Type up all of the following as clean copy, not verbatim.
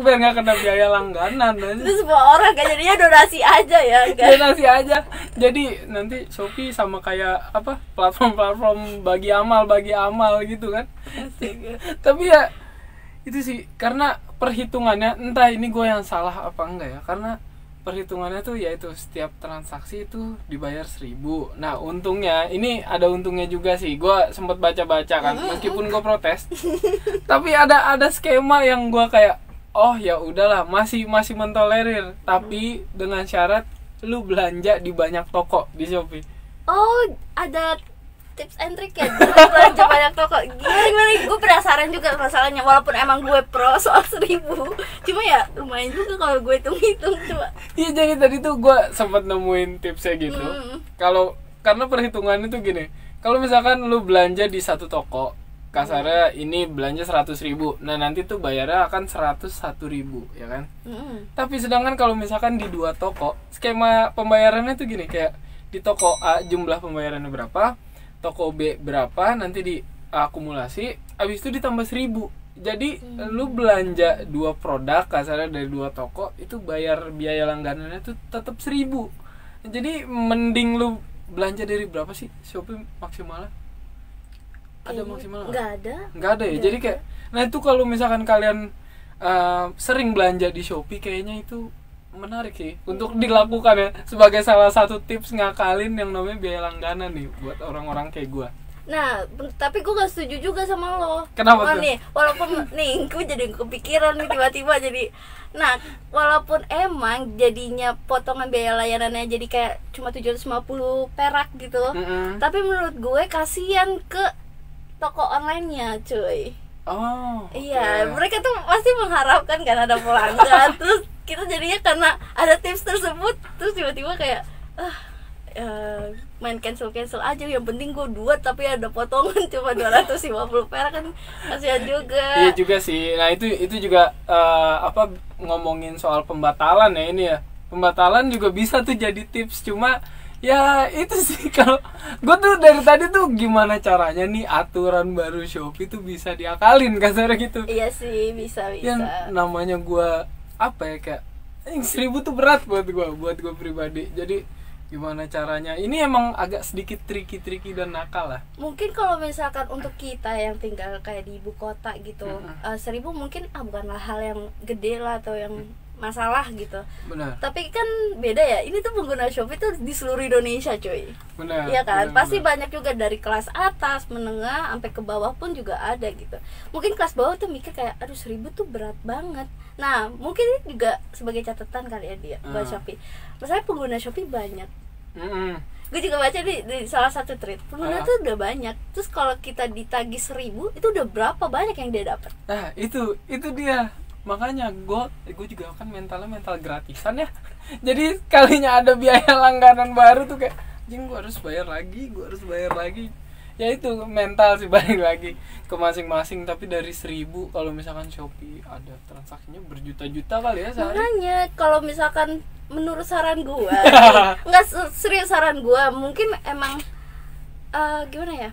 biar nggak kena biaya langganan. Terus semua orang kan jadinya donasi aja ya kan? Donasi aja. Jadi nanti Shopee sama kayak apa platform bagi amal gitu kan. Tapi ya itu sih karena perhitungannya, entah ini gue yang salah apa enggak ya, karena perhitungannya tuh yaitu setiap transaksi itu dibayar 1.000. Nah untungnya, ini ada untungnya juga sih. Gue sempat baca-baca kan, meskipun gue protes, tapi ada skema yang gue kayak, oh ya udahlah, masih mentolerir, tapi dengan syarat lu belanja di banyak toko di Shopee. Oh, ada tips and trick ya, belanja banyak toko. Gimana? Gue penasaran juga masalahnya, walaupun emang gue pro soal 1.000, cuma ya lumayan juga kalau gue hitung-hitung coba. Iya, jadi tadi tuh gue sempat nemuin tipsnya gitu. Karena perhitungannya tuh gini, kalau misalkan lu belanja di satu toko, kasarnya ini belanja 100.000, nah nanti tuh bayarnya akan 101.000, ya kan? Tapi sedangkan kalau misalkan di 2 toko, skema pembayarannya tuh gini, kayak di toko A jumlah pembayarannya berapa, toko B berapa, nanti diakumulasi, habis itu ditambah 1.000. Jadi lu belanja 2 produk kasarnya dari 2 toko, itu bayar biaya langganannya tuh tetap 1.000. Jadi mending lu belanja dari berapa sih Shopee maksimalnya? Ada maksimal nggak ada ya. Jadi kayak, nah itu kalau misalkan kalian sering belanja di Shopee, kayaknya itu menarik sih untuk dilakukan ya, sebagai salah satu tips ngakalin yang namanya biaya langganan nih buat orang-orang kayak gue. Nah, tapi gue gak setuju juga sama lo. Kenapa tuh? Nih, walaupun nih gue jadi kepikiran nih tiba-tiba jadi, nah walaupun emang jadinya potongan biaya layanannya jadi kayak cuma 750 perak gitu, tapi menurut gue kasihan ke toko online-nya cuy. Oh, iya, mereka tuh pasti mengharapkan kan ada pelanggan. Terus kita jadinya karena ada tips tersebut, terus tiba-tiba kayak main cancel aja, yang penting gue 2 tapi ada potongan cuma 250 perak kan, kasihan juga. Iya juga sih. Nah itu juga ngomongin soal pembatalan ya, ini ya, pembatalan juga bisa tuh jadi tips. Cuma ya itu sih, kalau gue tuh dari tadi tuh gimana caranya nih aturan baru Shopee tuh bisa diakalin kasarnya gitu. Iya sih, bisa. Yang namanya gue apa ya, kayak 1.000 tuh berat buat gue pribadi. Jadi gimana caranya, ini emang agak sedikit tricky dan nakal lah. Mungkin kalau misalkan untuk kita yang tinggal kayak di ibu kota gitu, 1.000 mungkin bukanlah hal yang gede lah atau yang masalah gitu. Benar. Tapi kan beda ya, ini tuh pengguna Shopee tuh di seluruh Indonesia cuy. Benar. Iya kan, pasti banyak juga dari kelas atas, menengah, sampai ke bawah pun juga ada gitu. Mungkin kelas bawah tuh mikir kayak, aduh 1.000 tuh berat banget. Nah mungkin ini juga sebagai catatan kali ya dia buat Shopee. Masalahnya pengguna Shopee banyak. Gue juga baca di salah satu tweet, pengguna tuh udah banyak. Terus kalau kita ditagih 1.000, itu udah berapa banyak yang dia dapat? Nah itu dia. Makanya gue juga kan mental gratisan ya. Jadi kalinya ada biaya langganan baru tuh kayak, jing gue harus bayar lagi. Ya itu mental sih, balik lagi ke masing-masing. Tapi dari 1.000, kalau misalkan Shopee ada transaksinya berjuta-juta kali ya sehari. Makanya kalau misalkan menurut saran gue, nggak serius saran gue, mungkin emang gimana ya,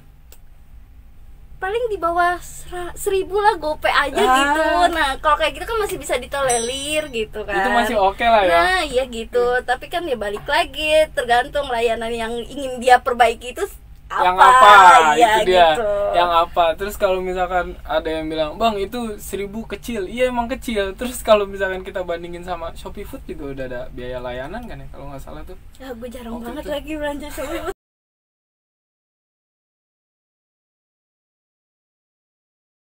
paling di bawah 1.000 lah, gope aja gitu. Nah kalau kayak gitu kan masih bisa ditolerir gitu kan, itu masih oke lah ya. Nah iya gitu. Tapi kan ya balik lagi, tergantung layanan yang ingin dia perbaiki itu yang apa, ya, itu dia gitu. Yang apa. Terus kalau misalkan ada yang bilang, bang itu 1.000 kecil, iya emang kecil. Terus kalau misalkan kita bandingin sama Shopee Food juga udah ada biaya layanan kan ya, kalau nggak salah tuh. Ya gue jarang banget lagi belanja Shopee Food.